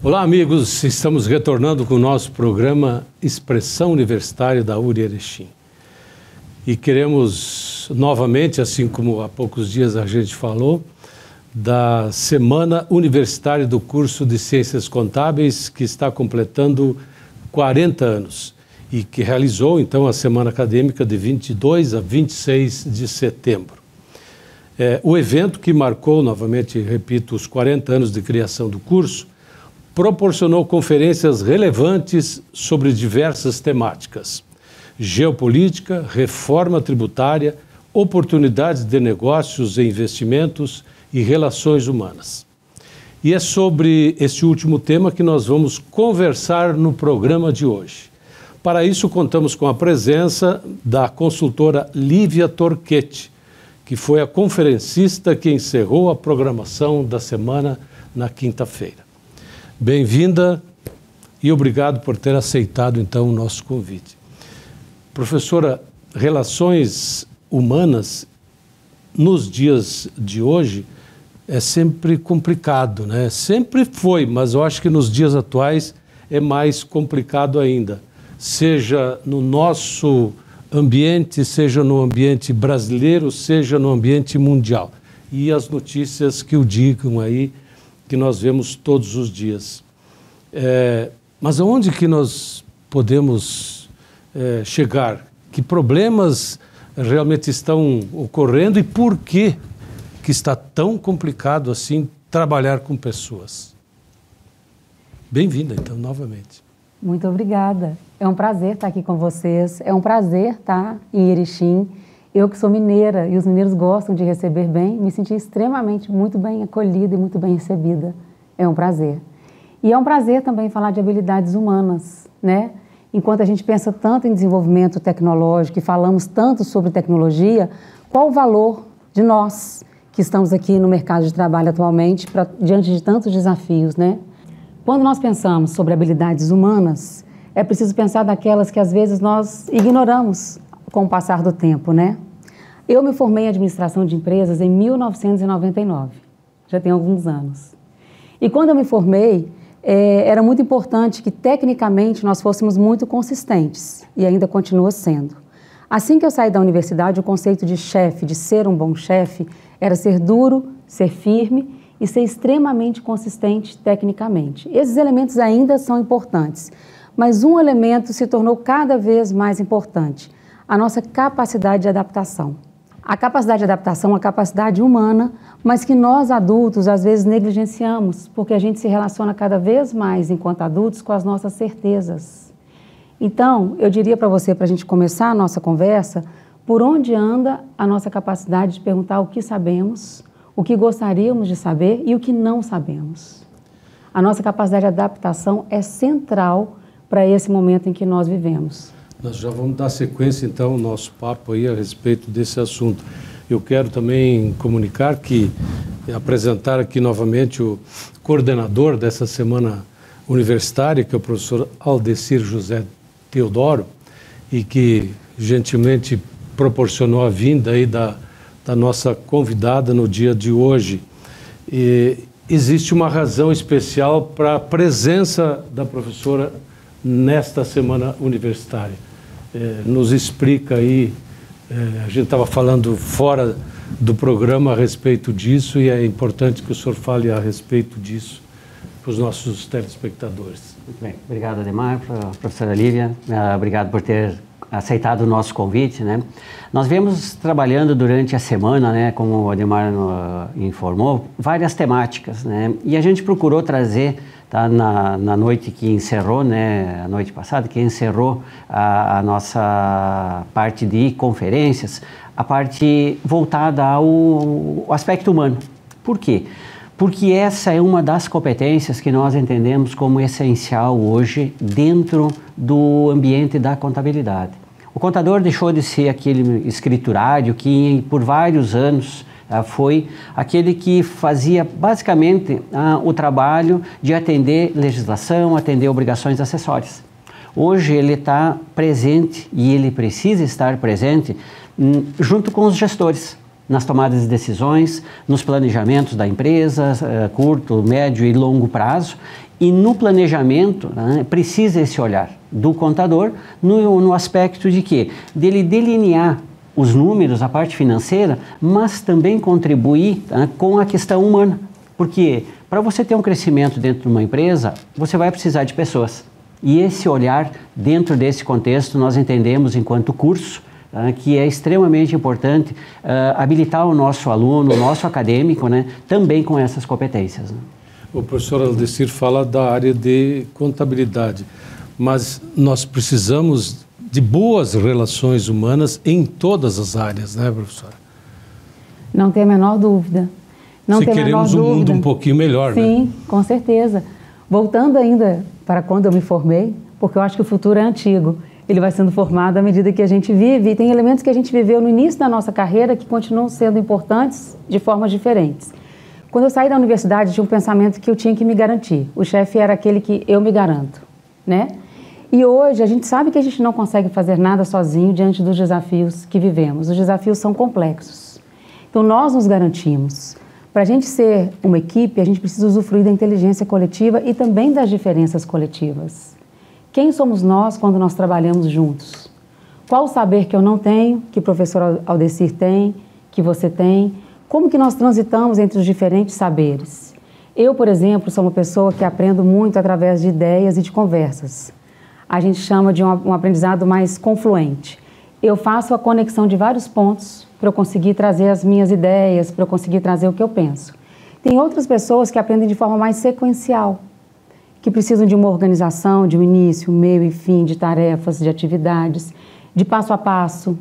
Olá, amigos. Estamos retornando com o nosso programa Expressão Universitária da URI Erechim. E queremos novamente, assim como há poucos dias a gente falou, da Semana Universitária do Curso de Ciências Contábeis, que está completando 40 anos e que realizou, então, a Semana Acadêmica de 22 a 26 de setembro. O evento que marcou, novamente, repito, os 40 anos de criação do curso, proporcionou conferências relevantes sobre diversas temáticas: geopolítica, reforma tributária, oportunidades de negócios e investimentos e relações humanas. E é sobre esse último tema que nós vamos conversar no programa de hoje. Para isso, contamos com a presença da consultora Lívia Torquetti, que foi a conferencista que encerrou a programação da semana na quinta-feira. Bem-vinda e obrigado por ter aceitado, então, o nosso convite. Professora, relações humanas nos dias de hoje é sempre complicado, né? Sempre foi, mas eu acho que nos dias atuais é mais complicado ainda. Seja no nosso ambiente, seja no ambiente brasileiro, seja no ambiente mundial. E as notícias que o digam aí, que nós vemos todos os dias. Mas aonde que nós podemos chegar? Que problemas realmente estão ocorrendo e por que está tão complicado assim trabalhar com pessoas? Bem-vinda, então, novamente. Muito obrigada. É um prazer estar aqui com vocês. É um prazer estar em Erechim. Eu que sou mineira e os mineiros gostam de receber bem, me senti extremamente muito bem acolhida e muito bem recebida. É um prazer. E é um prazer também falar de habilidades humanas, né? Enquanto a gente pensa tanto em desenvolvimento tecnológico e falamos tanto sobre tecnologia, qual o valor de nós que estamos aqui no mercado de trabalho atualmente diante de tantos desafios, né? Quando nós pensamos sobre habilidades humanas, é preciso pensar daquelas que às vezes nós ignoramos com o passar do tempo, né? Eu me formei em administração de empresas em 1999, já tem alguns anos. E quando eu me formei, era muito importante que tecnicamente nós fôssemos muito consistentes, e ainda continua sendo. Assim que eu saí da universidade, o conceito de chefe, de ser um bom chefe, era ser duro, ser firme e ser extremamente consistente tecnicamente. Esses elementos ainda são importantes, mas um elemento se tornou cada vez mais importante: a nossa capacidade de adaptação. A capacidade de adaptação é uma capacidade humana, mas que nós adultos às vezes negligenciamos, porque a gente se relaciona cada vez mais enquanto adultos com as nossas certezas. Então, eu diria para você, para a gente começar a nossa conversa, por onde anda a nossa capacidade de perguntar o que sabemos, o que gostaríamos de saber e o que não sabemos. A nossa capacidade de adaptação é central para esse momento em que nós vivemos. Nós já vamos dar sequência, então, ao nosso papo aí a respeito desse assunto. Eu quero também comunicar apresentar aqui novamente o coordenador dessa semana universitária, que é o professor Aldecir José Teodoro, e que gentilmente proporcionou a vinda aí da nossa convidada no dia de hoje. E existe uma razão especial para a presença da professora nesta semana universitária. Nos explica aí, a gente estava falando fora do programa a respeito disso e é importante que o senhor fale a respeito disso para os nossos telespectadores. Muito bem, obrigado, Ademar, professora Lívia, obrigado por ter aceitado o nosso convite, né? Nós viemos trabalhando durante a semana, né, como o Ademar informou, várias temáticas, né? E a gente procurou trazer, tá, na noite que encerrou, né, a noite passada, que encerrou a nossa parte de conferências, a parte voltada ao aspecto humano. Por quê? Porque essa é uma das competências que nós entendemos como essencial hoje dentro do ambiente da contabilidade. O contador deixou de ser aquele escriturário que por vários anos foi aquele que fazia basicamente o trabalho de atender legislação, atender obrigações acessórias. Hoje ele está presente e ele precisa estar presente junto com os gestores, nas tomadas de decisões, nos planejamentos da empresa, curto, médio e longo prazo, E no planejamento, né, precisa esse olhar do contador no aspecto de que dele delinear os números, a parte financeira, mas também contribuir, tá, com a questão humana. Porque para você ter um crescimento dentro de uma empresa, você vai precisar de pessoas. E esse olhar, dentro desse contexto, nós entendemos enquanto curso, que é extremamente importante habilitar o nosso aluno, o nosso acadêmico, né, também com essas competências. Né? O professor Aldecir fala da área de contabilidade, mas nós precisamos de boas relações humanas em todas as áreas, né, professora? Não tem a menor dúvida. Não Se tem a menor queremos um mundo um pouquinho melhor, né? Sim, com certeza. Voltando ainda para quando eu me formei, porque eu acho que o futuro é antigo. Ele vai sendo formado à medida que a gente vive e tem elementos que a gente viveu no início da nossa carreira que continuam sendo importantes de formas diferentes. Quando eu saí da universidade, tinha um pensamento que eu tinha que me garantir. O chefe era aquele que eu me garanto, né? E hoje a gente sabe que a gente não consegue fazer nada sozinho diante dos desafios que vivemos. Os desafios são complexos. Então nós nos garantimos. Para a gente ser uma equipe, a gente precisa usufruir da inteligência coletiva e também das diferenças coletivas. Quem somos nós quando nós trabalhamos juntos? Qual o saber que eu não tenho, que o professor Aldecir tem, que você tem? Como que nós transitamos entre os diferentes saberes? Eu, por exemplo, sou uma pessoa que aprendo muito através de ideias e de conversas. A gente chama de um aprendizado mais confluente. Eu faço a conexão de vários pontos para eu conseguir trazer as minhas ideias, para eu conseguir trazer o que eu penso. Tem outras pessoas que aprendem de forma mais sequencial, que precisam de uma organização, de um início, meio e fim, de tarefas, de atividades, de passo a passo.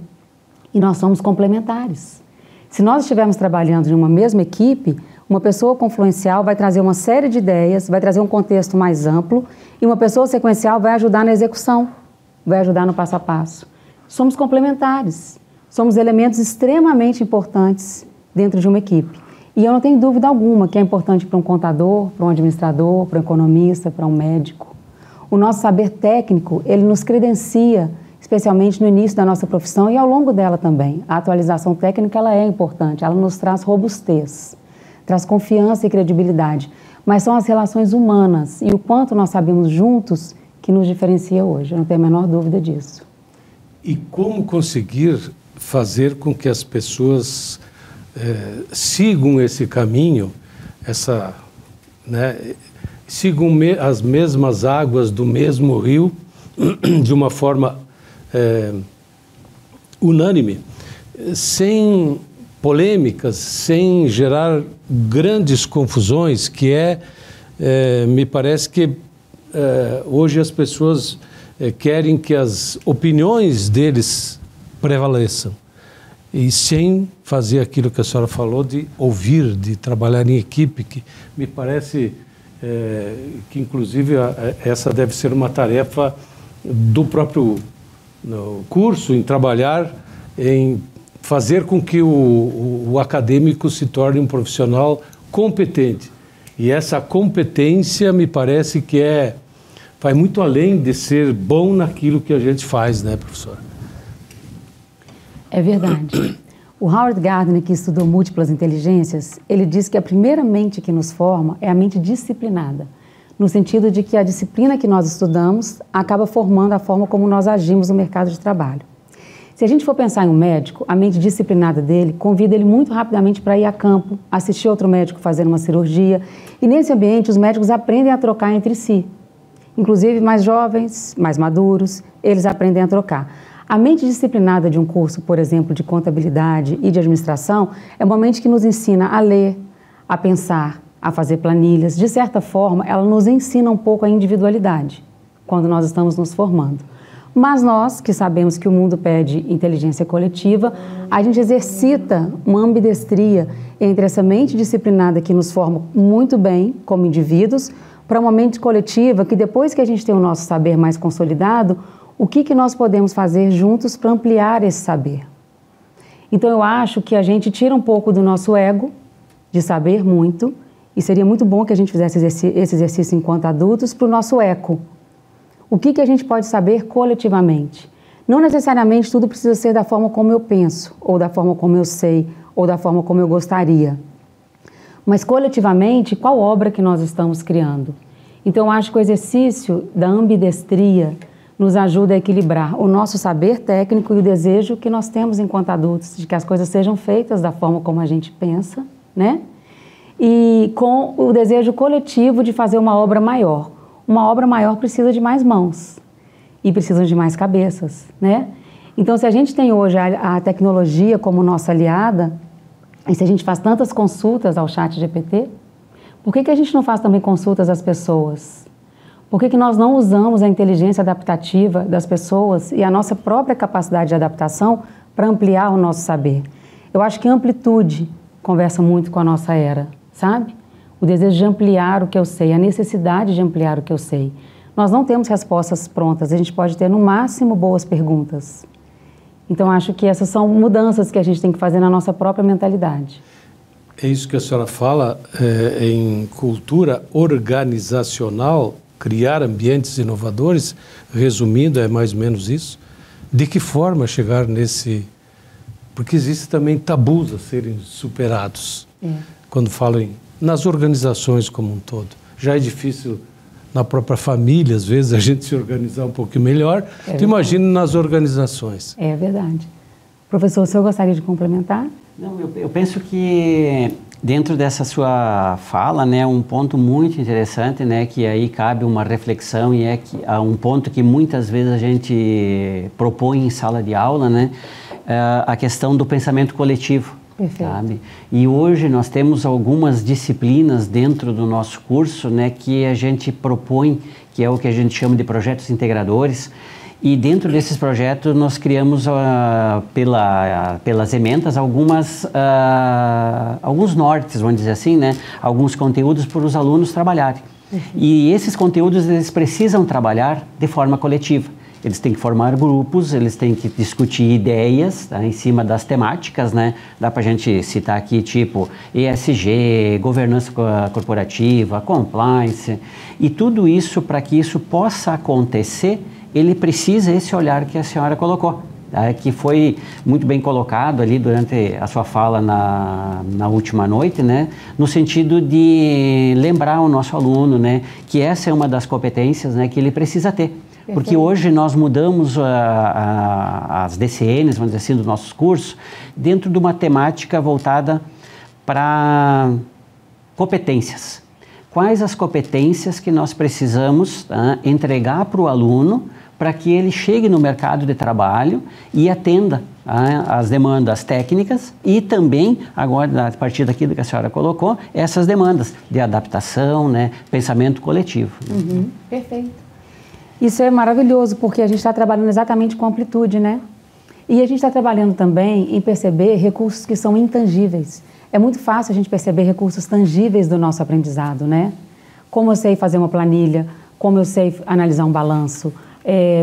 E nós somos complementares. Se nós estivermos trabalhando em uma mesma equipe, uma pessoa confluencial vai trazer uma série de ideias, vai trazer um contexto mais amplo, e uma pessoa sequencial vai ajudar na execução, vai ajudar no passo a passo. Somos complementares, somos elementos extremamente importantes dentro de uma equipe. E eu não tenho dúvida alguma que é importante para um contador, para um administrador, para um economista, para um médico. O nosso saber técnico, ele nos credencia, especialmente no início da nossa profissão e ao longo dela também. A atualização técnica, ela é importante, ela nos traz robustez, traz confiança e credibilidade. Mas são as relações humanas e o quanto nós sabemos juntos que nos diferencia hoje. Eu não tenho a menor dúvida disso. E como conseguir fazer com que as pessoas sigam esse caminho, sigam as mesmas águas do mesmo rio de uma forma unânime, sem polêmicas, sem gerar grandes confusões, que me parece que hoje as pessoas querem que as opiniões deles prevaleçam. E sem fazer aquilo que a senhora falou de ouvir, de trabalhar em equipe, que me parece que, inclusive, essa deve ser uma tarefa do próprio curso, em trabalhar, em fazer com que o acadêmico se torne um profissional competente. E essa competência me parece que vai muito além de ser bom naquilo que a gente faz, né, professora? É verdade. O Howard Gardner, que estudou múltiplas inteligências, ele diz que a primeira mente que nos forma é a mente disciplinada, no sentido de que a disciplina que nós estudamos acaba formando a forma como nós agimos no mercado de trabalho. Se a gente for pensar em um médico, a mente disciplinada dele convida ele muito rapidamente para ir a campo, assistir outro médico fazendo uma cirurgia, e nesse ambiente os médicos aprendem a trocar entre si. Inclusive mais jovens, mais maduros, eles aprendem a trocar. A mente disciplinada de um curso, por exemplo, de contabilidade e de administração, é uma mente que nos ensina a ler, a pensar, a fazer planilhas. De certa forma, ela nos ensina um pouco a individualidade, quando nós estamos nos formando. Mas nós, que sabemos que o mundo pede inteligência coletiva, a gente exercita uma ambidestria entre essa mente disciplinada que nos forma muito bem como indivíduos, para uma mente coletiva que depois que a gente tem o nosso saber mais consolidado, o que nós podemos fazer juntos para ampliar esse saber? Então eu acho que a gente tira um pouco do nosso ego, de saber muito, e seria muito bom que a gente fizesse esse exercício enquanto adultos para o nosso eco. O que a gente pode saber coletivamente? Não necessariamente tudo precisa ser da forma como eu penso, ou da forma como eu sei, ou da forma como eu gostaria. Mas coletivamente, qual obra que nós estamos criando? Então, eu acho que o exercício da ambidestria nos ajuda a equilibrar o nosso saber técnico e o desejo que nós temos enquanto adultos, de que as coisas sejam feitas da forma como a gente pensa, né? E com o desejo coletivo de fazer uma obra maior. Uma obra maior precisa de mais mãos e precisa de mais cabeças, né? Então, se a gente tem hoje a tecnologia como nossa aliada, e se a gente faz tantas consultas ao ChatGPT, por que a gente não faz também consultas às pessoas? Por que nós não usamos a inteligência adaptativa das pessoas e a nossa própria capacidade de adaptação para ampliar o nosso saber? Eu acho que amplitude conversa muito com a nossa era, sabe? O desejo de ampliar o que eu sei, a necessidade de ampliar o que eu sei. Nós não temos respostas prontas, a gente pode ter no máximo boas perguntas. Então acho que essas são mudanças que a gente tem que fazer na nossa própria mentalidade. É isso que a senhora fala em cultura organizacional, criar ambientes inovadores, resumindo, é mais ou menos isso. De que forma chegar nesse... Porque existem também tabus a serem superados. Quando falam nas organizações como um todo. Já é difícil na própria família, às vezes, a gente se organizar um pouquinho melhor. Tu imagina nas organizações. É verdade. Professor, o senhor gostaria de complementar? Não, eu penso que dentro dessa sua fala, né, um ponto muito interessante, né, que aí cabe uma reflexão e é que um ponto que muitas vezes a gente propõe em sala de aula, né, a questão do pensamento coletivo. Perfeito. Sabe? E hoje nós temos algumas disciplinas dentro do nosso curso, né, que a gente propõe, que é o que a gente chama de projetos integradores. E dentro desses projetos nós criamos pelas ementas alguns nortes, vamos dizer assim, né? Alguns conteúdos para os alunos trabalharem. E esses conteúdos eles precisam trabalhar de forma coletiva. Eles têm que formar grupos, eles têm que discutir ideias, tá, em cima das temáticas, né? Dá para a gente citar aqui tipo ESG, governança corporativa, compliance. E tudo isso, para que isso possa acontecer, ele precisa esse olhar que a senhora colocou, tá? Que foi muito bem colocado ali durante a sua fala na última noite, né? No sentido de lembrar o nosso aluno, né, que essa é uma das competências, né, que ele precisa ter. Porque hoje nós mudamos as DCNs, vamos dizer assim, dos nossos cursos, dentro de uma temática voltada para competências. Quais as competências que nós precisamos, tá, entregar para o aluno para que ele chegue no mercado de trabalho e atenda, tá, as demandas técnicas e também, agora, a partir daquilo que a senhora colocou, essas demandas de adaptação, né, pensamento coletivo. Perfeito. Isso é maravilhoso, porque a gente está trabalhando exatamente com amplitude, né? E a gente está trabalhando também em perceber recursos que são intangíveis. É muito fácil a gente perceber recursos tangíveis do nosso aprendizado, né? Como eu sei fazer uma planilha, como eu sei analisar um balanço,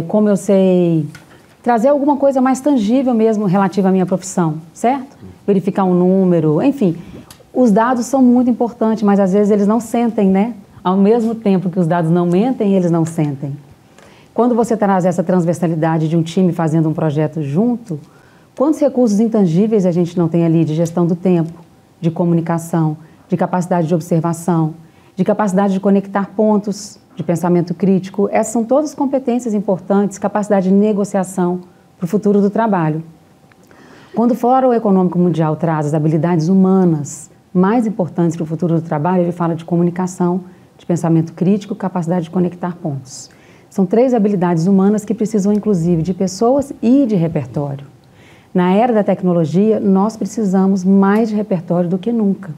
como eu sei trazer alguma coisa mais tangível mesmo relativa à minha profissão, certo? Verificar um número, enfim. Os dados são muito importantes, mas às vezes eles não sentem, né? Ao mesmo tempo que os dados não mentem, eles não sentem. Quando você traz essa transversalidade de um time fazendo um projeto junto, quantos recursos intangíveis a gente não tem ali de gestão do tempo, de comunicação, de capacidade de observação, de capacidade de conectar pontos, de pensamento crítico. Essas são todas competências importantes, capacidade de negociação para o futuro do trabalho. Quando o Fórum Econômico Mundial traz as habilidades humanas mais importantes para o futuro do trabalho, ele fala de comunicação, de pensamento crítico, capacidade de conectar pontos. São 3 habilidades humanas que precisam, inclusive, de pessoas e de repertório. Na era da tecnologia, nós precisamos mais de repertório do que nunca,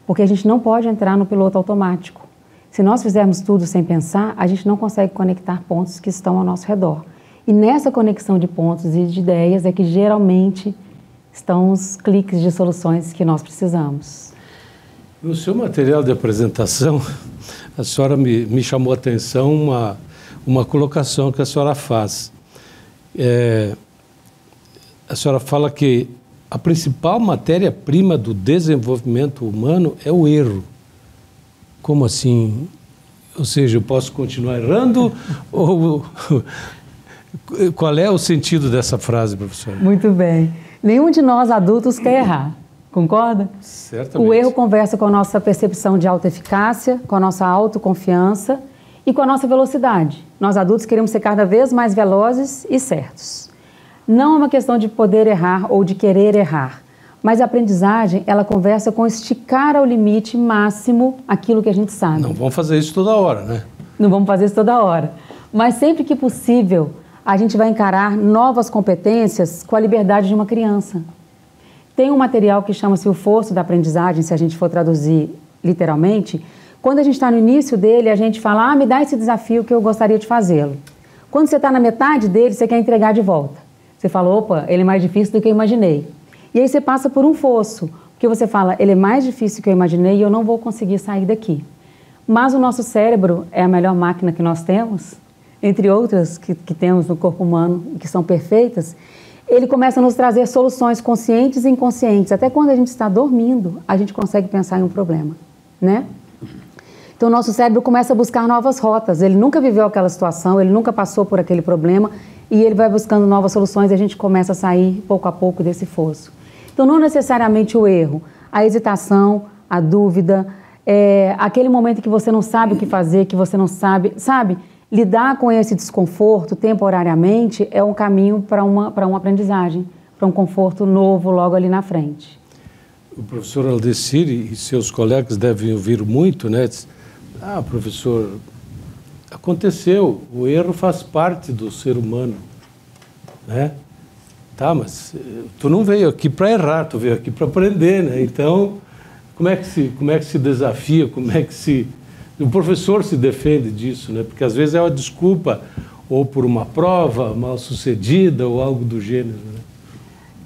porque a gente não pode entrar no piloto automático. Se nós fizermos tudo sem pensar, a gente não consegue conectar pontos que estão ao nosso redor. E nessa conexão de pontos e de ideias é que geralmente estão os cliques de soluções que nós precisamos. No seu material de apresentação, a senhora me chamou a atenção uma colocação que a senhora faz. A senhora fala que a principal matéria-prima do desenvolvimento humano é o erro. Como assim? Ou seja, eu posso continuar errando? Ou qual é o sentido dessa frase, professora? Muito bem. Nenhum de nós adultos quer errar. Concorda? Certamente. O erro conversa com a nossa percepção de autoeficácia, com a nossa autoconfiança e com a nossa velocidade. Nós adultos queremos ser cada vez mais velozes e certos. Não é uma questão de poder errar ou de querer errar, mas a aprendizagem, ela conversa com esticar ao limite máximo aquilo que a gente sabe. Não vamos fazer isso toda hora, né? Não vamos fazer isso toda hora. Mas sempre que possível, a gente vai encarar novas competências com a liberdade de uma criança. Tem um material que chama-se O Fosso da Aprendizagem, se a gente for traduzir literalmente. Quando a gente está no início dele, a gente fala, me dá esse desafio que eu gostaria de fazê-lo. Quando você está na metade dele, você quer entregar de volta. Você fala, opa, ele é mais difícil do que eu imaginei. E aí você passa por um fosso, porque você fala, ele é mais difícil do que eu imaginei e eu não vou conseguir sair daqui. Mas o nosso cérebro é a melhor máquina que nós temos, entre outras que temos no corpo humano e que são perfeitas. Ele começa a nos trazer soluções conscientes e inconscientes. Até quando a gente está dormindo, a gente consegue pensar em um problema, né? Então, o nosso cérebro começa a buscar novas rotas. Ele nunca viveu aquela situação, ele nunca passou por aquele problema e ele vai buscando novas soluções e a gente começa a sair pouco a pouco desse fosso. Então, não necessariamente o erro, a hesitação, a dúvida, aquele momento que você não sabe o que fazer, que você não sabe, lidar com esse desconforto temporariamente é um caminho para uma aprendizagem, para um conforto novo logo ali na frente. O professor Aldecir e seus colegas devem ouvir muito, né? Professor, aconteceu, o erro faz parte do ser humano, né? Tá, mas tu não veio aqui para errar, tu veio aqui para aprender, né? Então, como é que se desafia, o professor se defende disso, né? Porque às vezes é uma desculpa ou por uma prova mal sucedida ou algo do gênero, né?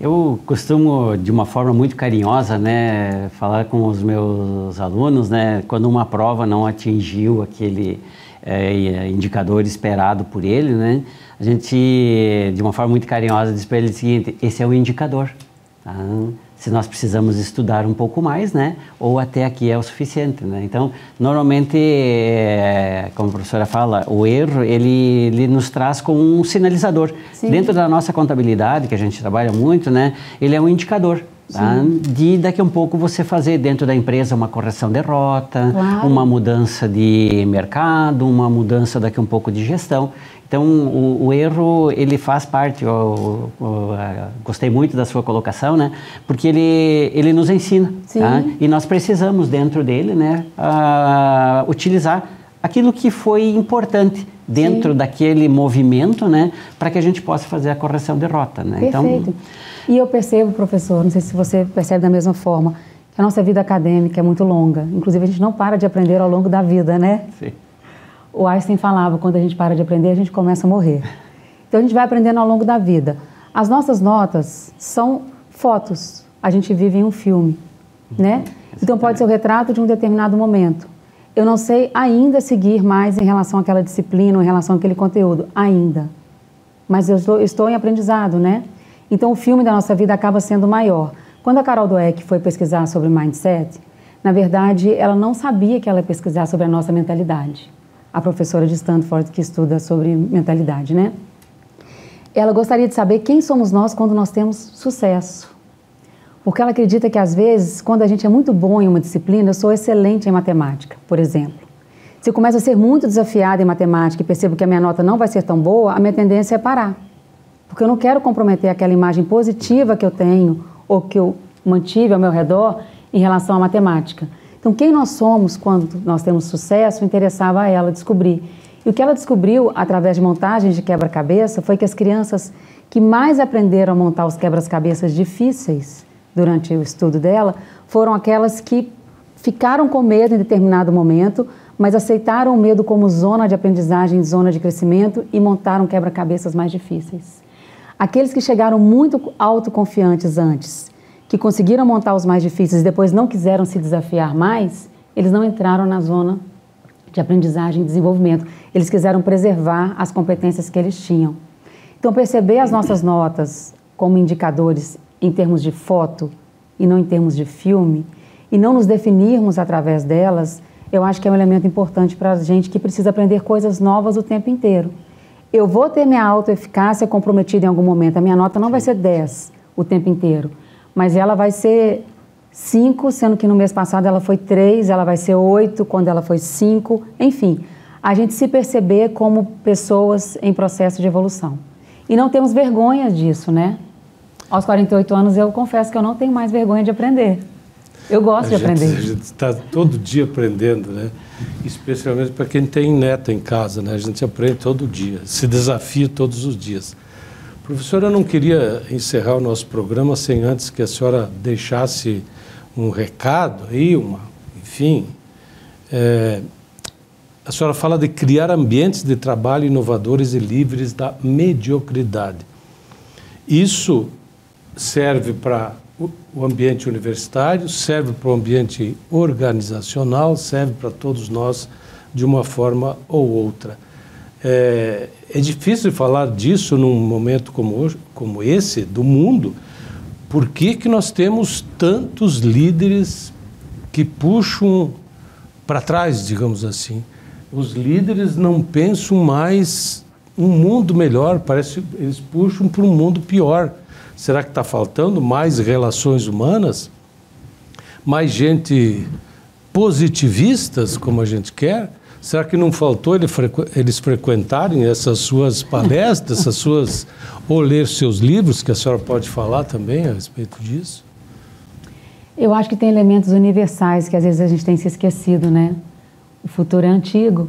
Eu costumo, de uma forma muito carinhosa, né, falar com os meus alunos, né, quando uma prova não atingiu aquele indicador esperado por ele, né, a gente, de uma forma muito carinhosa, diz para ele o seguinte, esse é o indicador, tá? Se nós precisamos estudar um pouco mais, né, ou até aqui é o suficiente, né? Então, normalmente, como a professora fala, o erro, ele nos traz como um sinalizador. Sim. Dentro da nossa contabilidade, que a gente trabalha muito, né, ele é um indicador. Tá? De daqui a um pouco você fazer dentro da empresa uma correção de rota, claro, uma mudança de mercado, uma mudança daqui a um pouco de gestão. Então, o erro, ele faz parte, gostei muito da sua colocação, né? Porque ele nos ensina, tá? E nós precisamos dentro dele, né, utilizar aquilo que foi importante dentro daquele movimento, né, para que a gente possa fazer a correção de rota, né? Perfeito. Então, e eu percebo, professor, não sei se você percebe da mesma forma, que a nossa vida acadêmica é muito longa. Inclusive, a gente não para de aprender ao longo da vida, né? Sim. O Einstein falava, quando a gente para de aprender, a gente começa a morrer. Então, a gente vai aprendendo ao longo da vida. As nossas notas são fotos. A gente vive em um filme, né? Então, pode ser o retrato de um determinado momento. Eu não sei ainda seguir mais em relação àquela disciplina, em relação àquele conteúdo, ainda. Mas eu estou em aprendizado, né? Então, o filme da nossa vida acaba sendo maior. Quando a Carol Dweck foi pesquisar sobre mindset, na verdade, ela não sabia que ela ia pesquisar sobre a nossa mentalidade. A professora de Stanford que estuda sobre mentalidade, né? Ela gostaria de saber quem somos nós quando nós temos sucesso. Porque ela acredita que, às vezes, quando a gente é muito bom em uma disciplina, eu sou excelente em matemática, por exemplo. Se eu começo a ser muito desafiada em matemática e percebo que a minha nota não vai ser tão boa, a minha tendência é parar. Porque eu não quero comprometer aquela imagem positiva que eu tenho ou que eu mantive ao meu redor em relação à matemática. Então, quem nós somos quando nós temos sucesso, interessava a ela descobrir. E o que ela descobriu, através de montagens de quebra-cabeça, foi que as crianças que mais aprenderam a montar os quebra-cabeças difíceis durante o estudo dela, foram aquelas que ficaram com medo em determinado momento, mas aceitaram o medo como zona de aprendizagem, zona de crescimento e montaram quebra-cabeças mais difíceis. Aqueles que chegaram muito autoconfiantes antes, que conseguiram montar os mais difíceis e depois não quiseram se desafiar mais, eles não entraram na zona de aprendizagem e desenvolvimento. Eles quiseram preservar as competências que eles tinham. Então, perceber as nossas notas como indicadores em termos de foto e não em termos de filme, e não nos definirmos através delas, eu acho que é um elemento importante para a gente que precisa aprender coisas novas o tempo inteiro. Eu vou ter minha autoeficácia comprometida em algum momento, a minha nota não vai ser 10 o tempo inteiro, mas ela vai ser 5, sendo que no mês passado ela foi 3, ela vai ser 8, quando ela foi 5, enfim. A gente se perceber como pessoas em processo de evolução. E não temos vergonha disso, né? Aos 48 anos eu confesso que eu não tenho mais vergonha de aprender. Eu gosto de aprender. A gente está todo dia aprendendo, né? Especialmente para quem tem neto em casa, né? A gente aprende todo dia, se desafia todos os dias. Professora, eu não queria encerrar o nosso programa sem antes que a senhora deixasse um recado aí, enfim. A senhora fala de criar ambientes de trabalho inovadores e livres da mediocridade. Isso serve para o ambiente universitário, serve para o ambiente organizacional, serve para todos nós de uma forma ou outra. É difícil falar disso num momento como esse do mundo. Por que nós temos tantos líderes que puxam para trás, digamos assim? Os líderes não pensam mais um mundo melhor, parece que eles puxam para um mundo pior. Será que está faltando mais relações humanas? Mais gente positivistas, como a gente quer? Será que não faltou eles frequentarem essas suas palestras, ou ler seus livros, que a senhora pode falar também a respeito disso? Eu acho que tem elementos universais que às vezes a gente tem se esquecido, né? O futuro é antigo.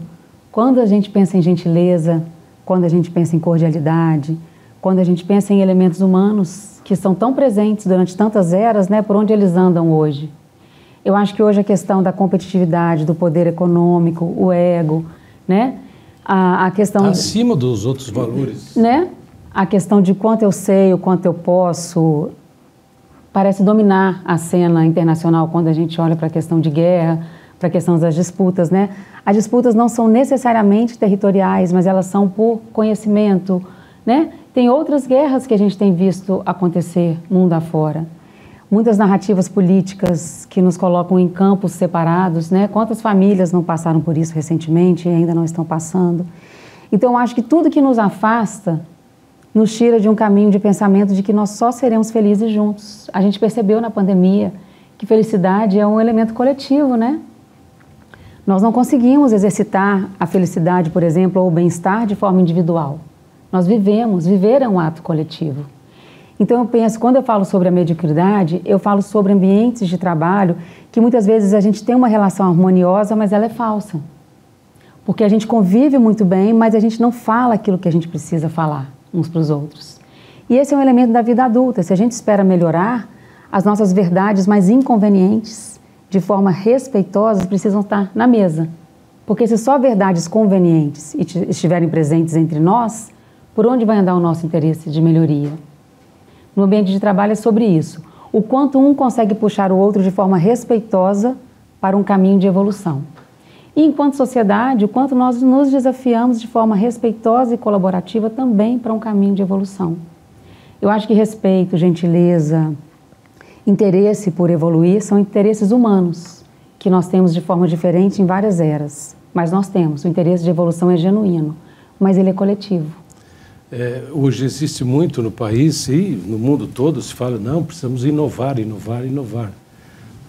Quando a gente pensa em gentileza, quando a gente pensa em cordialidade, quando a gente pensa em elementos humanos que são tão presentes durante tantas eras, né, por onde eles andam hoje. Eu acho que hoje a questão da competitividade, do poder econômico, o ego, né, a questão... Acima dos outros valores. Né, a questão de quanto eu sei, o quanto eu posso, parece dominar a cena internacional quando a gente olha para a questão de guerra, para a questão das disputas, né. As disputas não são necessariamente territoriais, mas elas são por conhecimento, né. Tem outras guerras que a gente tem visto acontecer mundo afora. Muitas narrativas políticas que nos colocam em campos separados, né? Quantas famílias não passaram por isso recentemente e ainda não estão passando? Então, eu acho que tudo que nos afasta nos tira de um caminho de pensamento de que nós só seremos felizes juntos. A gente percebeu na pandemia que felicidade é um elemento coletivo, né? Nós não conseguimos exercitar a felicidade, por exemplo, ou o bem-estar de forma individual. Nós viver é um ato coletivo. Então eu penso, quando eu falo sobre a mediocridade, eu falo sobre ambientes de trabalho que muitas vezes a gente tem uma relação harmoniosa, mas ela é falsa. Porque a gente convive muito bem, mas a gente não fala aquilo que a gente precisa falar uns para os outros. E esse é um elemento da vida adulta. Se a gente espera melhorar, as nossas verdades mais inconvenientes, de forma respeitosa, precisam estar na mesa. Porque se só verdades convenientes estiverem presentes entre nós, por onde vai andar o nosso interesse de melhoria? No ambiente de trabalho é sobre isso. O quanto um consegue puxar o outro de forma respeitosa para um caminho de evolução. E enquanto sociedade, o quanto nós nos desafiamos de forma respeitosa e colaborativa também para um caminho de evolução. Eu acho que respeito, gentileza, interesse por evoluir são interesses humanos, que nós temos de forma diferente em várias eras. Mas nós temos. O interesse de evolução é genuíno, mas ele é coletivo. Hoje existe muito no país e no mundo todo se fala, não, precisamos inovar.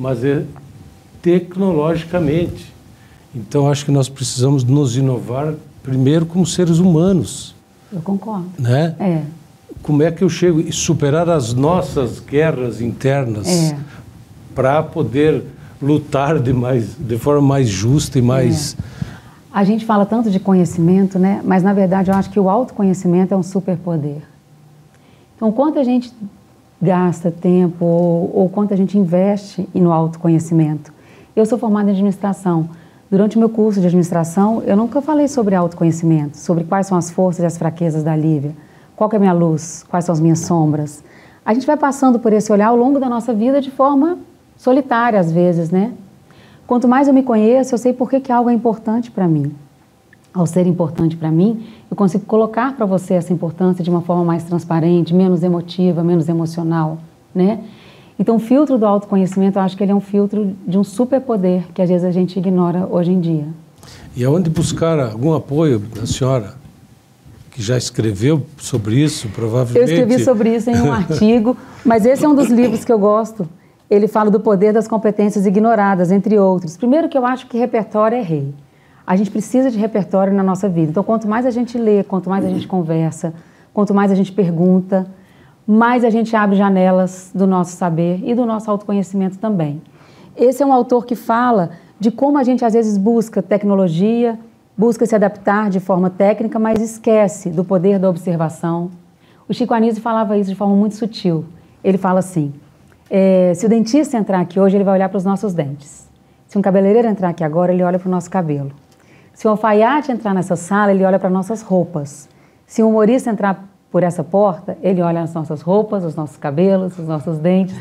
Mas é tecnologicamente. Então, acho que nós precisamos nos inovar primeiro como seres humanos. Eu concordo. Né? Como é que eu chego e superar as nossas guerras internas para poder lutar de forma mais justa e mais... A gente fala tanto de conhecimento, né? Mas, na verdade, eu acho que o autoconhecimento é um superpoder. Então, quanto a gente gasta tempo ou quanto a gente investe no autoconhecimento? Eu sou formada em administração. Durante o meu curso de administração, eu nunca falei sobre autoconhecimento, sobre quais são as forças e as fraquezas da Lívia, qual que é a minha luz, quais são as minhas sombras. A gente vai passando por esse olhar ao longo da nossa vida de forma solitária, às vezes, né? Quanto mais eu me conheço, eu sei por que algo é importante para mim. Ao ser importante para mim, eu consigo colocar para você essa importância de uma forma mais transparente, menos emotiva, menos emocional, né? Então, o filtro do autoconhecimento, eu acho que ele é um filtro de um superpoder que às vezes a gente ignora hoje em dia. E aonde buscar algum apoio da senhora, que já escreveu sobre isso, provavelmente? Eu escrevi sobre isso em um artigo, mas esse é um dos livros que eu gosto, ele fala do poder das competências ignoradas, entre outros. Primeiro que eu acho que repertório é rei. A gente precisa de repertório na nossa vida. Então, quanto mais a gente lê, quanto mais a gente conversa, quanto mais a gente pergunta, mais a gente abre janelas do nosso saber e do nosso autoconhecimento também. Esse é um autor que fala de como a gente às vezes busca tecnologia, busca se adaptar de forma técnica, mas esquece do poder da observação. O Chico Anísio falava isso de forma muito sutil. Ele fala assim, se o dentista entrar aqui hoje, ele vai olhar para os nossos dentes. Se um cabeleireiro entrar aqui agora, ele olha para o nosso cabelo. Se um alfaiate entrar nessa sala, ele olha para nossas roupas. Se um humorista entrar por essa porta, ele olha as nossas roupas, os nossos cabelos, os nossos dentes,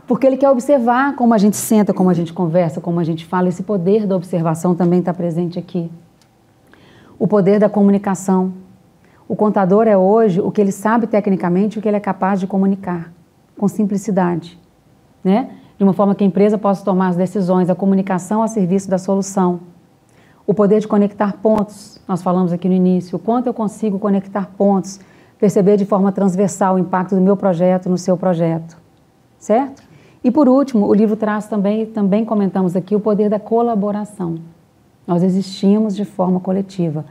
porque ele quer observar como a gente senta, como a gente conversa, como a gente fala. Esse poder da observação também está presente aqui. O poder da comunicação. O contador é hoje o que ele sabe tecnicamente, o que ele é capaz de comunicar, com simplicidade, né? De uma forma que a empresa possa tomar as decisões, a comunicação a serviço da solução. O poder de conectar pontos, nós falamos aqui no início, o quanto eu consigo conectar pontos, perceber de forma transversal o impacto do meu projeto no seu projeto, certo? E por último, o livro traz também comentamos aqui, o poder da colaboração. Nós existimos de forma coletiva.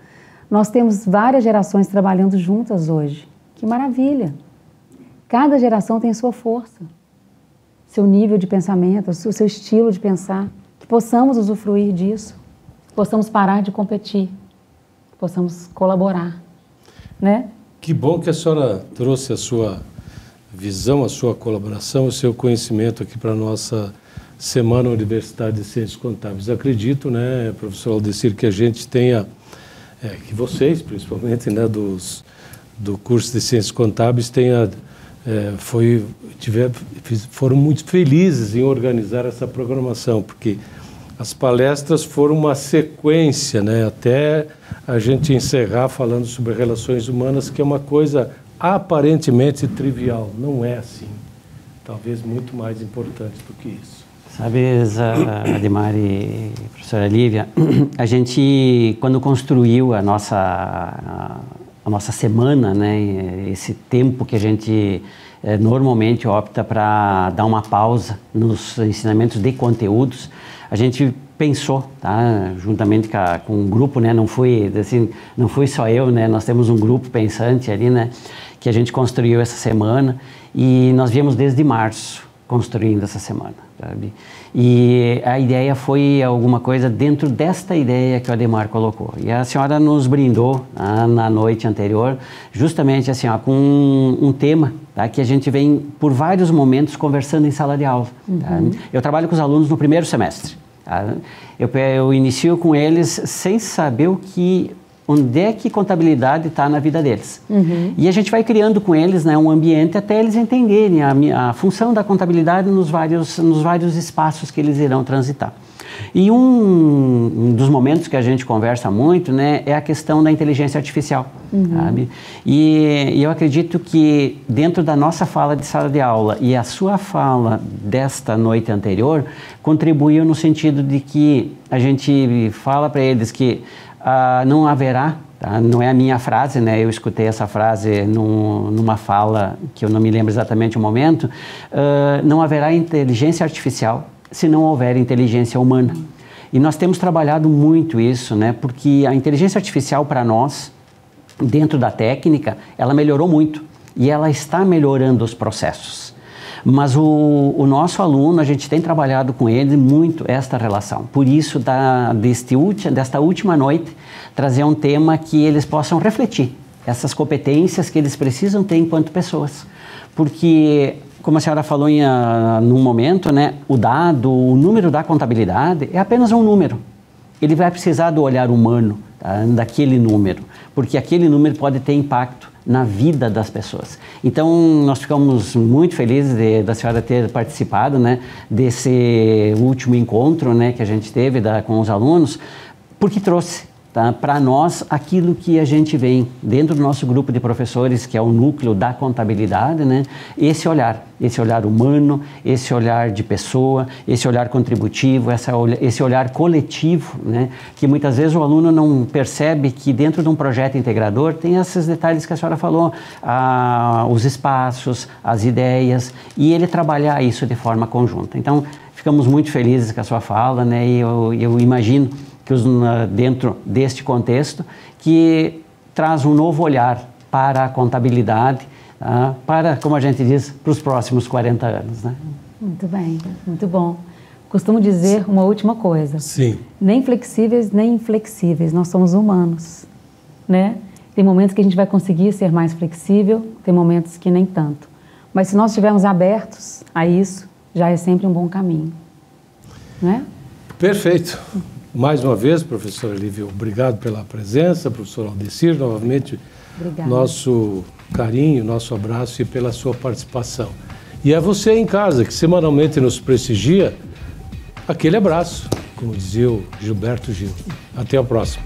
Nós temos várias gerações trabalhando juntas hoje. Que maravilha! Cada geração tem sua força, seu nível de pensamento, o seu estilo de pensar, que possamos usufruir disso, possamos parar de competir, possamos colaborar, né? Que bom que a senhora trouxe a sua visão, a sua colaboração, o seu conhecimento aqui para a nossa Semana Universitária de Ciências Contábeis. Acredito, né, professor Aldecir, que a gente tenha, que vocês, principalmente, né, do curso de Ciências Contábeis, foram muito felizes em organizar essa programação, porque as palestras foram uma sequência, né, até a gente encerrar falando sobre relações humanas, que é uma coisa aparentemente trivial. Não é assim. Talvez muito mais importante do que isso. Sabes, Ademar e professora Lívia, a gente, quando construiu a nossa semana, né, esse tempo que a gente normalmente opta para dar uma pausa nos ensinamentos de conteúdos, a gente pensou, tá, juntamente com um grupo, né, não fui só eu, né, nós temos um grupo pensante ali, né, que a gente construiu essa semana e nós viemos desde março construindo essa semana, sabe? E a ideia foi alguma coisa dentro desta ideia que o Ademar colocou. E a senhora nos brindou na noite anterior, justamente assim, com um tema, tá, que a gente vem por vários momentos conversando em sala de aula. Tá? Eu trabalho com os alunos no primeiro semestre. Tá? Eu inicio com eles sem saber onde é que contabilidade está na vida deles. E a gente vai criando com eles, né, um ambiente até eles entenderem a função da contabilidade nos vários espaços que eles irão transitar. E um dos momentos que a gente conversa muito, né, é a questão da inteligência artificial. Sabe? E eu acredito que dentro da nossa fala de sala de aula e a sua fala desta noite anterior contribuiu no sentido de que a gente fala para eles que não haverá, tá? Não é a minha frase, né? Eu escutei essa frase numa fala que eu não me lembro exatamente o momento, não haverá inteligência artificial se não houver inteligência humana. E nós temos trabalhado muito isso, né? Porque a inteligência artificial para nós, dentro da técnica, ela melhorou muito e ela está melhorando os processos. Mas o nosso aluno, a gente tem trabalhado com ele muito esta relação. Por isso, desta última noite, trazer um tema que eles possam refletir essas competências que eles precisam ter enquanto pessoas. Porque, como a senhora falou num momento, né, o número da contabilidade é apenas um número. Ele vai precisar do olhar humano, tá, daquele número, porque aquele número pode ter impacto na vida das pessoas. Então, nós ficamos muito felizes da senhora ter participado, né, desse último encontro, né, que a gente teve com os alunos, porque trouxe tá, para nós aquilo que a gente vem dentro do nosso grupo de professores, que é o núcleo da contabilidade, né? Esse olhar humano, esse olhar de pessoa, esse olhar contributivo, esse olhar coletivo, né? Que muitas vezes o aluno não percebe que dentro de um projeto integrador tem esses detalhes que a senhora falou, os espaços, as ideias, e ele trabalhar isso de forma conjunta. Então, ficamos muito felizes com a sua fala, né? E eu imagino que dentro deste contexto, que traz um novo olhar para a contabilidade, para, como a gente diz, para os próximos 40 anos. Né? Muito bem, muito bom. Costumo dizer uma última coisa. Sim. Nem flexíveis, nem inflexíveis, nós somos humanos, né? Tem momentos que a gente vai conseguir ser mais flexível, tem momentos que nem tanto. Mas se nós estivermos abertos a isso, já é sempre um bom caminho, não é? Perfeito. Mais uma vez, professora Lívia, obrigado pela presença, professor Aldecir, novamente, Obrigada. Nosso carinho, nosso abraço e pela sua participação. E a você em casa, que semanalmente nos prestigia, aquele abraço, como dizia o Gilberto Gil. Até a próxima.